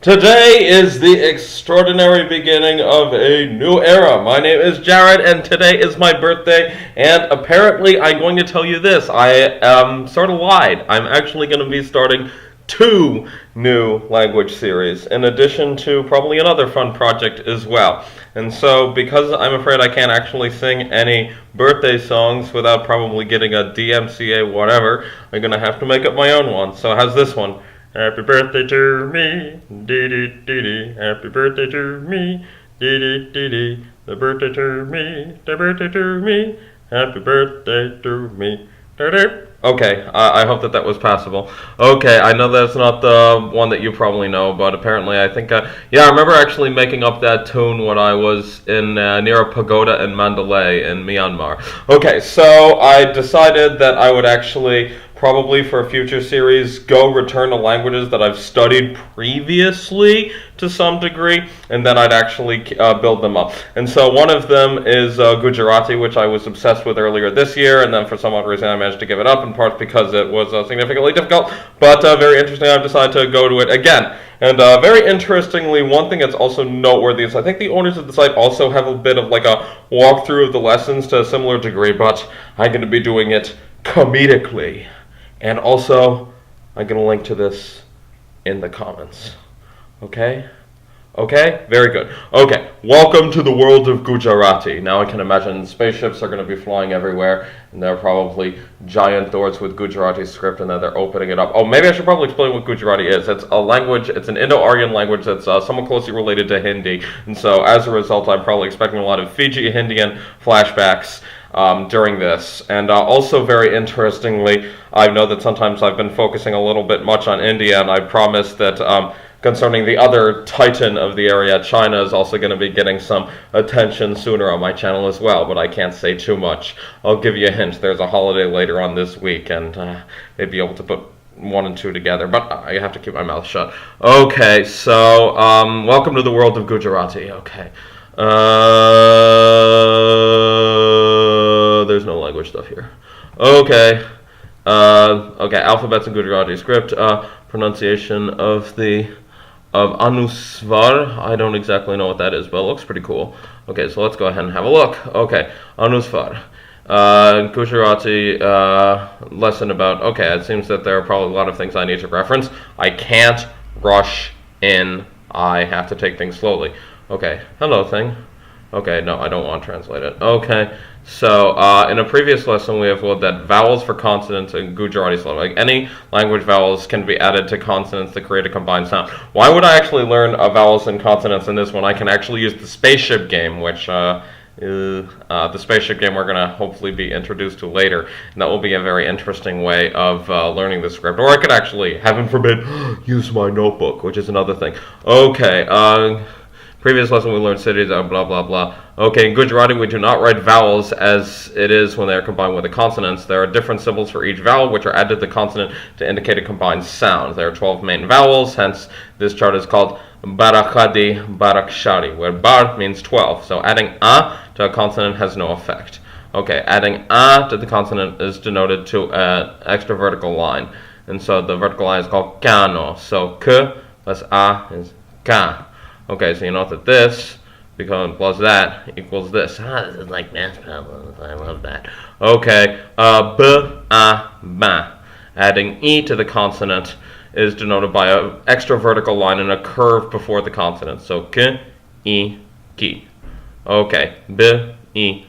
Today is the extraordinary beginning of a new era. My name is Jared, and today is my birthday, and apparently I'm going to tell you this. I sort of lied. I'm actually going to be starting 2 new language series, in addition to probably another fun project as well. And so, because I'm afraid I can't actually sing any birthday songs without probably getting a DMCA whatever, I'm going to have to make up my own one. So how's this one? Happy birthday to me, dee dee dee dee. Happy birthday to me, dee dee dee dee. The birthday to me, the birthday to me. Happy birthday to me. Okay, I hope that was passable. Okay, I know that's not the one that you probably know, but apparently I think, yeah, I remember actually making up that tune when I was in near a pagoda in Mandalay in Myanmar. Okay, so I decided that I would actually probably for a future series go return to languages that I've studied previously to some degree, and then I'd actually build them up. And so one of them is Gujarati, which I was obsessed with earlier this year, and then for some odd reason I managed to give it up, in part because it was significantly difficult, but very interesting. I've decided to go to it again. And very interestingly, one thing that's also noteworthy is I think the owners of the site also have a bit of like a walkthrough of the lessons to a similar degree, but I'm going to be doing it comedically. And also, I'm going to link to this in the comments. Okay? Okay? Very good. Okay, welcome to the world of Gujarati. Now I can imagine spaceships are going to be flying everywhere, and there are probably giant doors with Gujarati script, and then they're opening it up. Oh, maybe I should probably explain what Gujarati is. It's a language, it's an Indo-Aryan language that's somewhat closely related to Hindi, and so as a result, I'm probably expecting a lot of Fiji Hindian flashbacks during this. And also very interestingly, I know that sometimes I've been focusing a little bit much on India, and I promise that concerning the other titan of the area, China is also going to be getting some attention sooner on my channel as well, but I can't say too much. I'll give you a hint. There's a holiday later on this week, and maybe be able to put 1 and 2 together, but I have to keep my mouth shut. Okay, so welcome to the world of Gujarati. Okay. There's no language stuff here. Okay. Okay, alphabets in Gujarati script. Pronunciation of Anusvar. I don't exactly know what that is, but it looks pretty cool. Okay, so let's go ahead and have a look. Okay, Anusvar. Gujarati lesson about, okay, it seems that there are probably a lot of things I need to reference. I can't rush in. I have to take things slowly. Okay, hello thing. Okay, no, I don't want to translate it. Okay, so in a previous lesson we have looked that vowels for consonants in Gujarati, like any language, vowels can be added to consonants to create a combined sound. Why would I actually learn vowels and consonants in this one? I can actually use the spaceship game, which the spaceship game we're going to hopefully be introduced to later, and that will be a very interesting way of learning the script. Or I could actually, heaven forbid, use my notebook, which is another thing. Okay, previous lesson we learned cities, blah, blah, blah. Okay, in Gujarati we do not write vowels as it is when they are combined with the consonants. There are different symbols for each vowel which are added to the consonant to indicate a combined sound. There are 12 main vowels, hence this chart is called Barakadi Barakshari, where bar means 12. So adding a to a consonant has no effect. Okay, adding a to the consonant is denoted to an extra vertical line. And so the vertical line is called kano. So k plus a is ka. Okay, so you know that this plus that equals this. This is like math problems. I love that. Okay, ba. Adding e to the consonant is denoted by an extra vertical line and a curve before the consonant. So k, e, ki. Okay, b, e,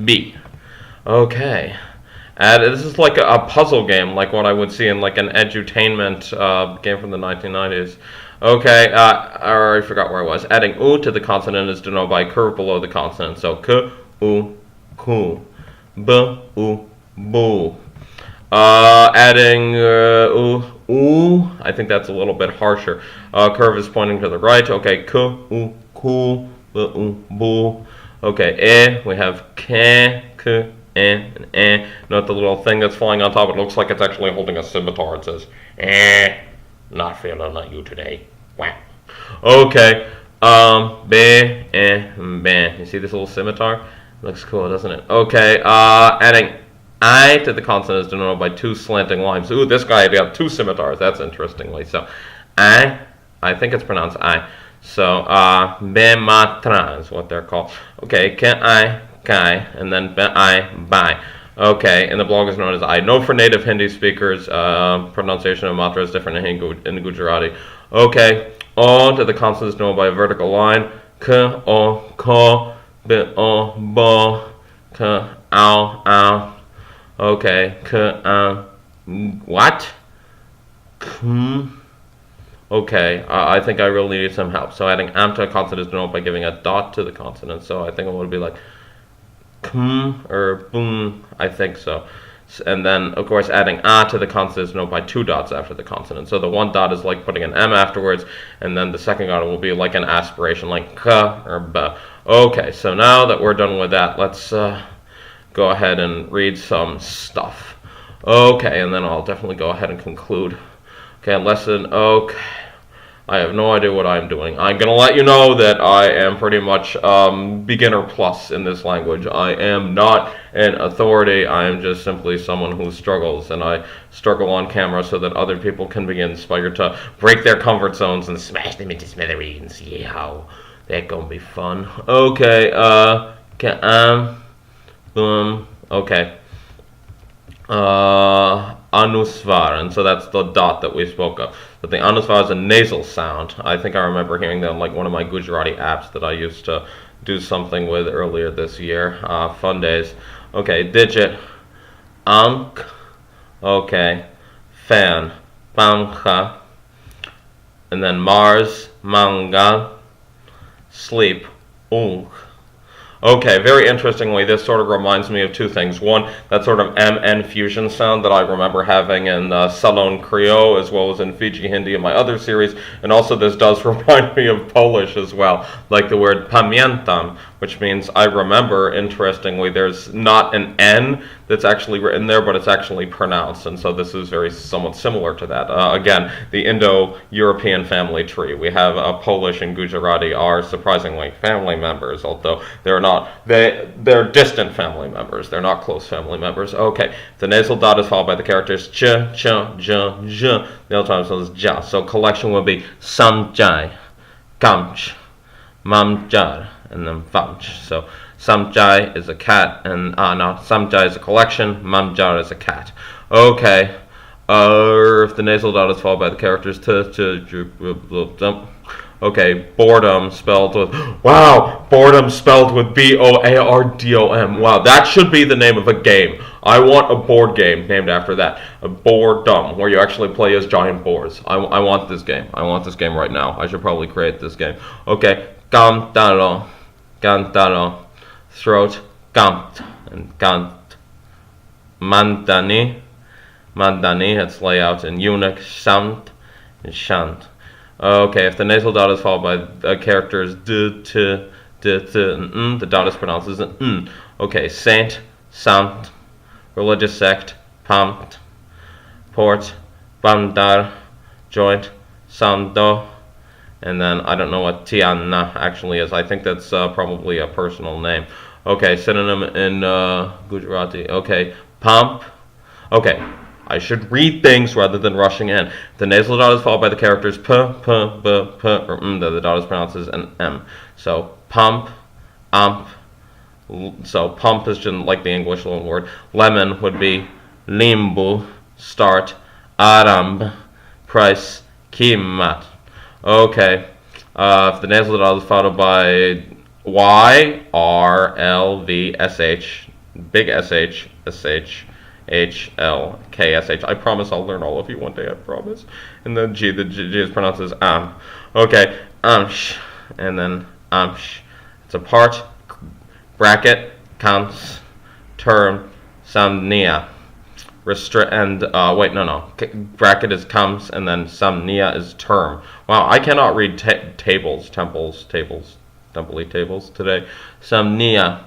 b. Okay. This is like a puzzle game, like what I would see in like an edutainment game from the 1990s. Okay, I forgot where I was. Adding u to the consonant is denoted by a curve below the consonant. So k, u, ku, b, u, bu. Adding u, I think that's a little bit harsher. Curve is pointing to the right. Okay, k, u, ku, b, u, bu. Okay, we have ke, k, and eh. Note the little thing that's flying on top. It looks like it's actually holding a scimitar. It says, not feeling like you today. Wow. Okay. Be, be. You see this little scimitar? Looks cool, doesn't it? Okay. Adding I to the consonant is denoted by 2 slanting lines. Ooh, this guy got 2 scimitars. That's interestingly. So, I I think it's pronounced I. So, be matra is what they're called. Okay, can I, kai, and then be I, bye. Okay, and the blog is known as I. Note for native Hindi speakers, pronunciation of matra is different in Gujarati. Okay, O to the consonant is known by a vertical line. K, O, ko, B, O, bo, K, ow, ow. Okay, K, what? K. Okay, I think I really need some help. So adding am to a consonant is denoted by giving a dot to the consonant. So I think it would be like km or boom. I think so. And then, of course, adding a to the consonant is denoted by 2 dots after the consonant. So the one dot is like putting an M afterwards, and then the second dot will be like an aspiration, like k or b. Okay, so now that we're done with that, let's go ahead and read some stuff. Okay, and then I'll definitely go ahead and conclude. Okay, lesson, okay. I have no idea what I'm doing. I'm going to let you know that I am pretty much beginner plus in this language. I am not an authority. I am just simply someone who struggles, and I struggle on camera so that other people can be inspired to break their comfort zones and smash them into smithereens. Yeah, that's going to be fun. Okay, boom, okay. Anusvar, and so that's the dot that we spoke of. But the anusvar is a nasal sound. I think I remember hearing that on like one of my Gujarati apps that I used to do something with earlier this year. Fun days. Okay, digit, ank, okay, fan, pankha, and then Mars, manga, sleep, unk. Okay, very interestingly, this sort of reminds me of 2 things. One, that sort of MN fusion sound that I remember having in Salon Creole, as well as in Fiji Hindi in my other series. And also this does remind me of Polish as well, like the word pamiętam, which means I remember. Interestingly, there's not an N that's actually written there, but it's actually pronounced. And so this is very somewhat similar to that. Again, the Indo-European family tree. We have Polish and Gujarati are surprisingly family members, although they're not. They're distant family members. They're not close family members. Okay, the nasal dot is followed by the characters ch, ch, j, j. The other time it is ja. So collection will be samjai, kamch, mamjar, and then famch. So samjai is a cat, and no, samjai is a collection, mamjar is a cat. Okay, if the nasal dot is followed by the characters okay, boredom spelled with, wow, boredom spelled with B-O-A-R-D-O-M. Wow, that should be the name of a game. I want a board game named after that. A boredom, where you actually play as giant boars. I want this game. I want this game right now. I should probably create this game. Okay, cantalo, throat, cant, and cant. Mandani, its layout in eunuch, sant, and shant. Okay, if the nasal dot is followed by the characters d, t, and n, the dot is pronounced as an n. Okay, saint, sant, religious sect, pamt, port, bandar, joint, sando, and then I don't know what tiana actually is. I think that's probably a personal name. Okay, synonym in Gujarati. Okay, pump. Okay. I should read things rather than rushing in. The nasal dot is followed by the characters p, b, p, or m. The dot is pronounced as an m. So pump, amp. So pump is just like the English loan word. Lemon would be limbu. Start, aramb, price, kimat. Okay. If the nasal dot is followed by y, r, l, v, sh, big sh, sh. H-L-K-S-H. I promise I'll learn all of you one day, I promise. And then G, the G is pronounced as am. Okay, amsh, and then amsh. It's a part, bracket, counts, term, samnia. Bracket is comes, and then samnia is term. Wow, I cannot read tables today. Samnia,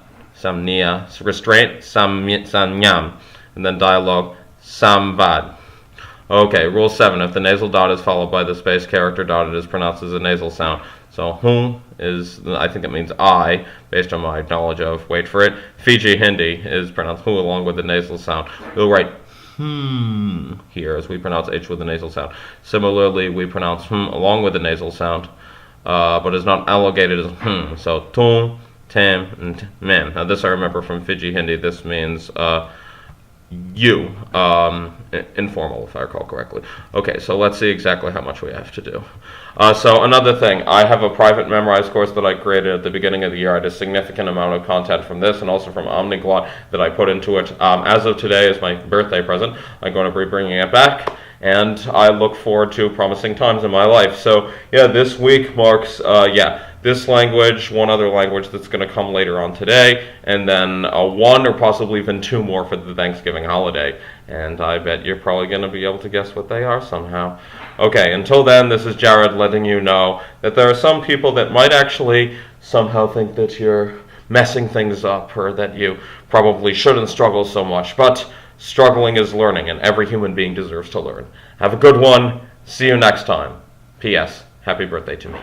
restraint, samnyam. And then dialogue, samvad. Okay, rule 7. If the nasal dot is followed by the space character dot, it is pronounced as a nasal sound. So, hum is, I think it means I, based on my knowledge of, wait for it, Fiji Hindi is pronounced hu along with the nasal sound. We'll write here, as we pronounce H with a nasal sound. Similarly, we pronounce along with the nasal sound, but it's not elongated as So, tum, tam, and mem. Now, this I remember from Fiji Hindi. This means you, informal, if I recall correctly. Okay, so let's see exactly how much we have to do. So another thing, I have a private memorized course that I created at the beginning of the year. I had a significant amount of content from this and also from Omniglot that I put into it. As of today, as my birthday present, I'm going to be bringing it back, and I look forward to promising times in my life. So yeah, this week marks, this language, one other language that's going to come later on today, and then one or possibly even two more for the Thanksgiving holiday. And I bet you're probably going to be able to guess what they are somehow. Okay, until then, this is Jared letting you know that there are some people that might actually somehow think that you're messing things up, or that you probably shouldn't struggle so much. But struggling is learning, and every human being deserves to learn. Have a good one. See you next time. P.S. Happy birthday to me.